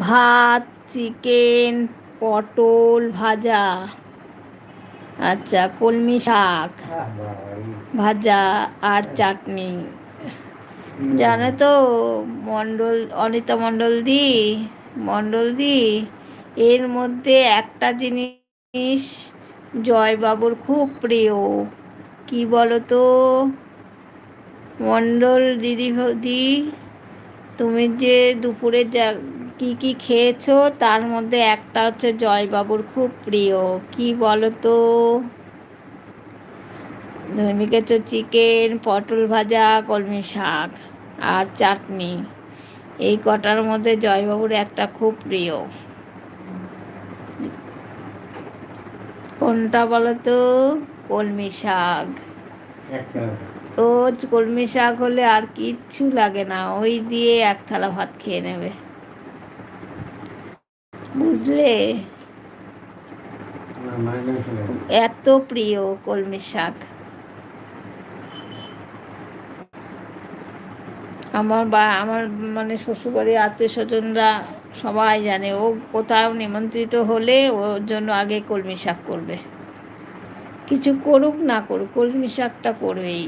ভাত, চিকেন, পটল ভাজা, আচ্ছা কলমি শাক ভাজা আর চাটনি। জানো তো অনিতা মণ্ডল দি এর মধ্যে একটা জিনিস জয়বাবুর খুব প্রিয়। কি বলো তো মণ্ডল দিদি বৌদি, তুমি যে দুপুরে কি কি খেয়েছো তার মধ্যে একটা হচ্ছে জয়বাবুর খুব প্রিয়। কি বলো তো? তুমি খেয়েছো চিকেন, পটল ভাজা, কলমি শাক আর চাটনি। এই কটার মধ্যে জয়বাবুর একটা খুব প্রিয়। কোনটা বলো তো? কলমি শাক। ও কলমি শাক হলে আর কিচ্ছু লাগে না, ওই দিয়ে এক থালা ভাত খেয়ে নেবে, বুঝলে? এত প্রিয় কলমি শাক। আমার মানে শ্বশুরবাড়ির আত্মীয় স্বজনরা সবাই জানে, ও কোথাও নিমন্ত্রিত হলে ওর জন্য আগে কলমি শাক করবে, কিছু করুক না করুক কলমি শাকটা করবেই।